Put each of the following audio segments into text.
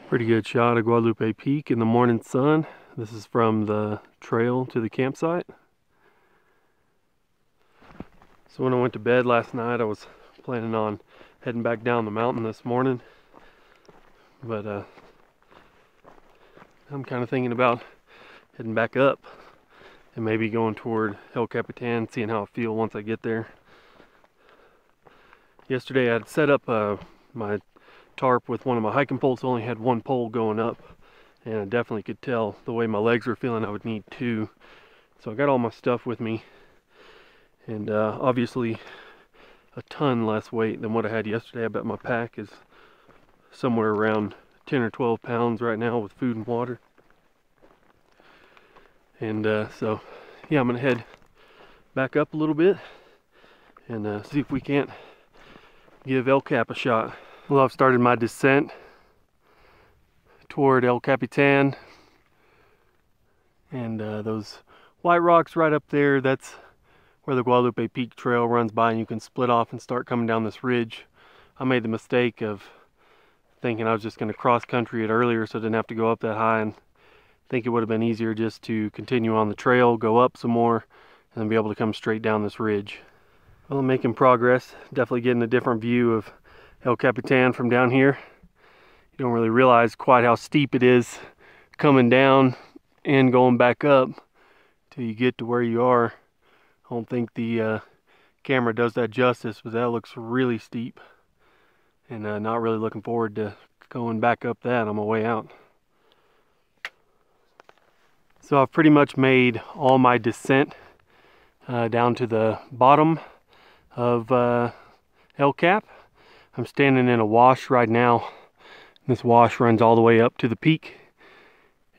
Pretty good shot of Guadalupe Peak in the morning sun. This is from the trail to the campsite. So when I went to bed last night, I was planning on heading back down the mountain this morning. But I'm kind of thinking about heading back up and maybe going toward El Capitan, seeing how I feel once I get there. Yesterday I had set up my tarp with one of my hiking poles. Only had one pole going up, and I definitely could tell the way my legs were feeling I would need two. So I got all my stuff with me, and obviously a ton less weight than what I had yesterday. I bet my pack is somewhere around 10 or 12 pounds right now with food and water. And so yeah, I'm gonna head back up a little bit and see if we can't give El Cap a shot. Well, I've started my descent toward El Capitan, and those white rocks right up there, that's where the Guadalupe Peak Trail runs by, and you can split off and start coming down this ridge. I made the mistake of thinking I was just going to cross country it earlier so I didn't have to go up that high, and I think it would have been easier just to continue on the trail, go up some more, and then be able to come straight down this ridge. Well, I'm making progress, definitely getting a different view of El Capitan from down here. You don't really realize quite how steep it is coming down and going back up till you get to where you are. I don't think the camera does that justice, but that looks really steep, and not really looking forward to going back up that on my way out. So I've pretty much made all my descent down to the bottom of El Cap. I'm standing in a wash right now. This wash runs all the way up to the peak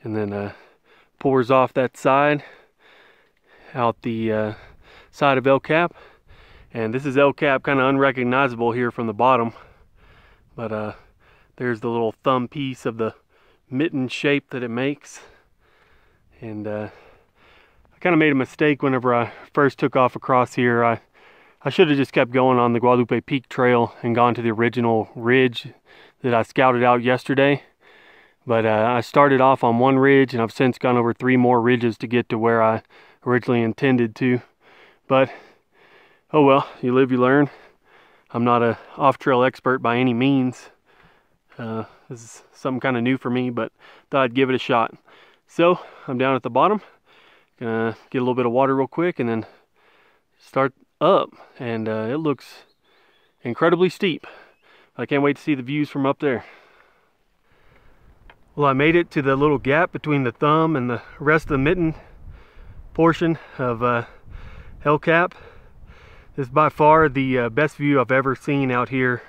and then pours off that side out the side of El Cap. And this is El Cap, kind of unrecognizable here from the bottom, but there's the little thumb piece of the mitten shape that it makes. And I kind of made a mistake whenever I first took off across here. I should have just kept going on the Guadalupe Peak Trail and gone to the original ridge that I scouted out yesterday. But I started off on one ridge, and I've since gone over 3 more ridges to get to where I originally intended to. But oh well, you live, you learn. I'm not a off-trail expert by any means. This is something kind of new for me, but thought I'd give it a shot. So I'm down at the bottom, gonna get a little bit of water real quick and then start up, and it looks incredibly steep. I can't wait to see the views from up there. Well, I made it to the little gap between the thumb and the rest of the mitten portion of El Cap. This is by far the best view I've ever seen out here,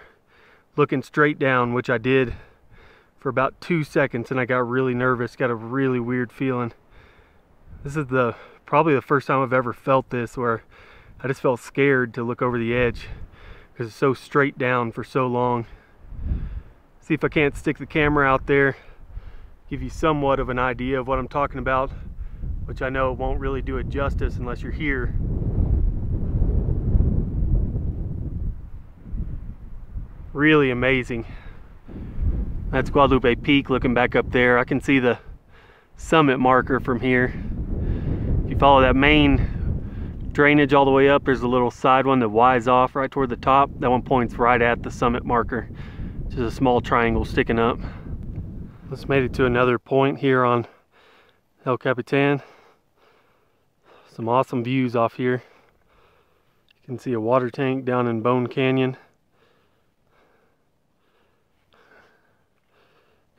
looking straight down, which I did for about 2 seconds, and I got really nervous, got a really weird feeling. This is probably the first time I've ever felt this, where I just felt scared to look over the edge because it's so straight down for so long. See if I can't stick the camera out there, give you somewhat of an idea of what I'm talking about, which I know won't really do it justice unless you're here. Really amazing. That's Guadalupe Peak looking back up there. I can see the summit marker from here. If you follow that main drainage all the way up, there's a little side one that Y's off right toward the top. That one points right at the summit marker. Just a small triangle sticking up. Just made it to another point here on El Capitan. Some awesome views off here. You can see a water tank down in Bone Canyon.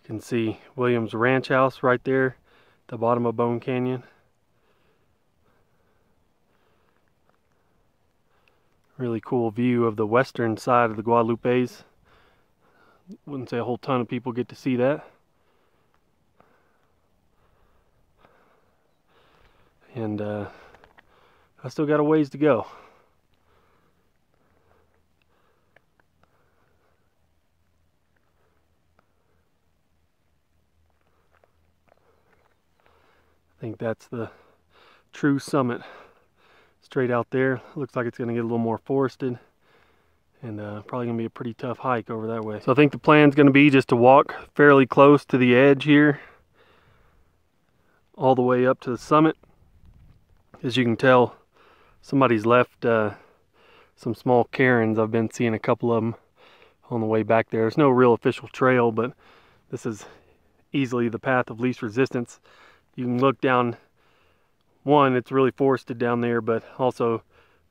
You can see Williams Ranch House right there at the bottom of Bone Canyon. Really cool view of the western side of the Guadalupes. Wouldn't say a whole ton of people get to see that. And I still got a ways to go. I think that's the true summit. Straight out there, looks like it's going to get a little more forested, and probably gonna be a pretty tough hike over that way. So I think the plan's gonna be just to walk fairly close to the edge here, all the way up to the summit. As you can tell, somebody's left some small cairns. I've been seeing a couple of them on the way back there. There's no real official trail, but this is easily the path of least resistance. You can look down, one, it's really forested down there, but also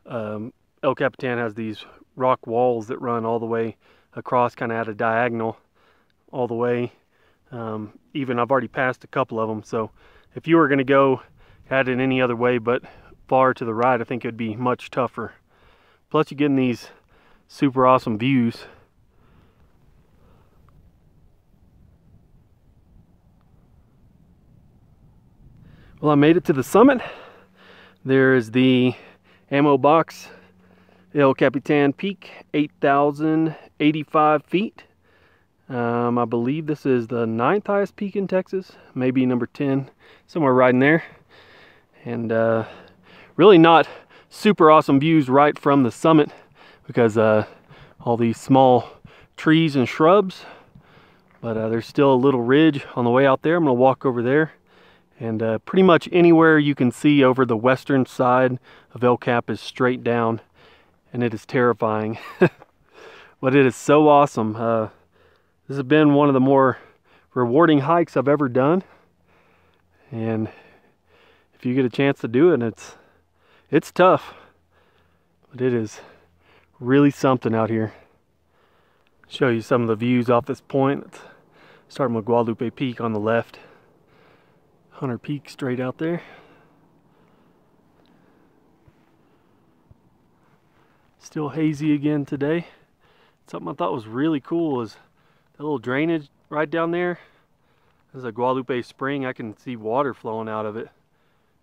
El Capitan has these rock walls that run all the way across, kind of at a diagonal all the way. Even I've already passed a couple of them, so if you were going to go at it any other way but far to the right, I think it'd be much tougher. Plus you're getting these super awesome views. Well, I made it to the summit. There is the ammo box, El Capitan Peak, 8,085 feet. I believe this is the 9th highest peak in Texas, maybe number 10, somewhere right in there. And really not super awesome views right from the summit because all these small trees and shrubs. But there's still a little ridge on the way out there. I'm going to walk over there. And pretty much anywhere you can see over the western side of El Cap is straight down, and it is terrifying. But it is so awesome. This has been one of the more rewarding hikes I've ever done, and if you get a chance to do it, it's tough, but it is really something out here. Show you some of the views off this point, starting with Guadalupe Peak on the left. Hunter Peak straight out there. Still hazy again today. Something I thought was really cool is the little drainage right down there. There's a Guadalupe spring. I can see water flowing out of it.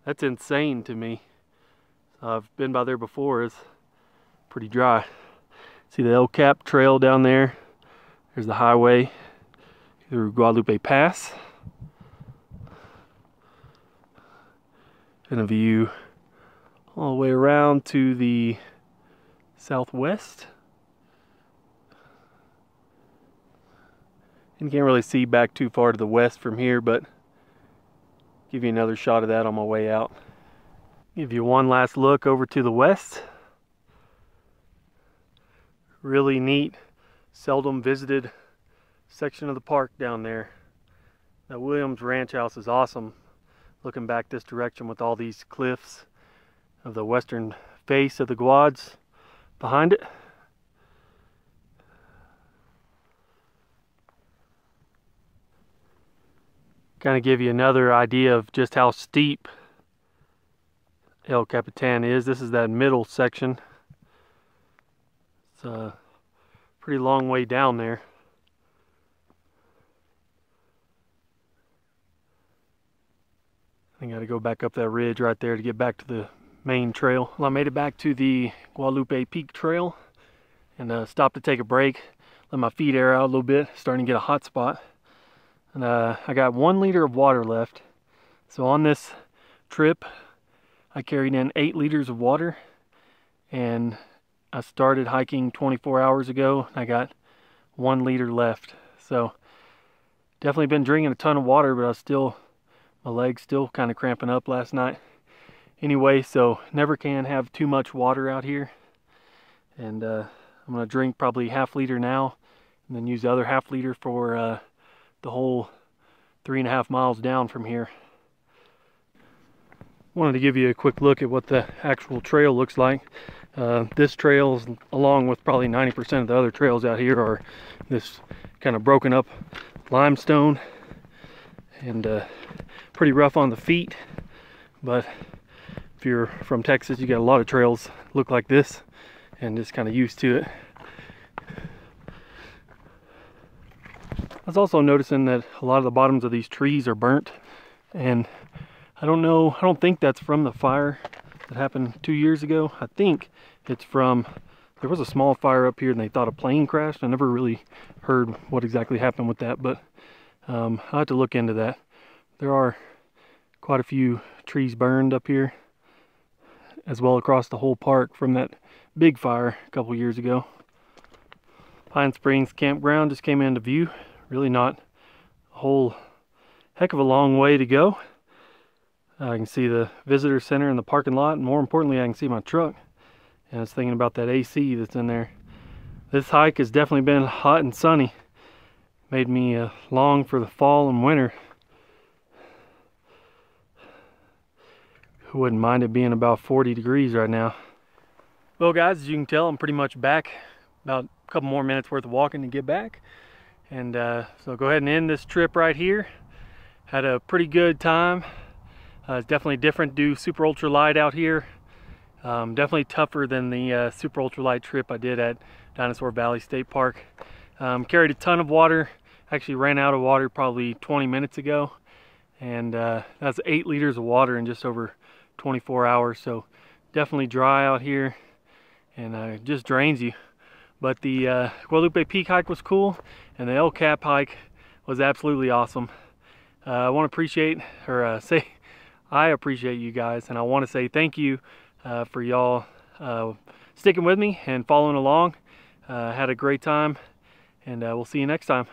That's insane to me. I've been by there before. It's pretty dry. See the El Cap trail down there. There's the highway through Guadalupe Pass. And a view all the way around to the southwest. And you can't really see back too far to the west from here, but give you another shot of that on my way out. Give you one last look over to the west. Really neat, seldom visited section of the park down there. That Williams Ranch House is awesome. Looking back this direction with all these cliffs of the western face of the Guads behind it. Kind of give you another idea of just how steep El Capitan is. This is that middle section. It's a pretty long way down there. I got to go back up that ridge right there to get back to the main trail. Well, I made it back to the Guadalupe Peak Trail and stopped to take a break, let my feet air out a little bit, starting to get a hot spot. And I got 1 liter of water left. So on this trip, I carried in 8 liters of water, and I started hiking 24 hours ago. I got 1 liter left. So definitely been drinking a ton of water, but I was still, my legs still kind of cramping up last night. Anyway, so never can have too much water out here. And I'm gonna drink probably ½ liter now, and then use the other ½ liter for the whole 3.5 miles down from here. Wanted to give you a quick look at what the actual trail looks like. This trail, along with probably 90% of the other trails out here, are this kind of broken up limestone and pretty rough on the feet. But if you're from Texas, you got a lot of trails look like this and just kind of used to it. I was also noticing that a lot of the bottoms of these trees are burnt, and I don't think that's from the fire that happened 2 years ago. I think it's from, there was a small fire up here and they thought a plane crashed. I never really heard what exactly happened with that, but I'll have to look into that. There are quite a few trees burned up here, as well across the whole park from that big fire a couple years ago. Pine Springs campground just came into view. Really not a whole heck of a long way to go. I can see the visitor center in the parking lot, and more importantly, I can see my truck. And I was thinking about that AC that's in there. This hike has definitely been hot and sunny. Made me long for the fall and winter. Who wouldn't mind it being about 40 degrees right now. Well guys, as you can tell, I'm pretty much back. About a couple more minutes worth of walking to get back. And so go ahead and end this trip right here. Had a pretty good time. It's definitely different to do super ultra light out here. Definitely tougher than the super ultra light trip I did at Dinosaur Valley State Park. Carried a ton of water. Actually ran out of water probably 20 minutes ago. And that's 8 liters of water in just over 24 hours. So definitely dry out here, and it just drains you. But the Guadalupe Peak hike was cool, and the El Cap hike was absolutely awesome. I want to appreciate, or say, I appreciate you guys, and I want to say thank you for y'all sticking with me and following along. Had a great time, and we'll see you next time.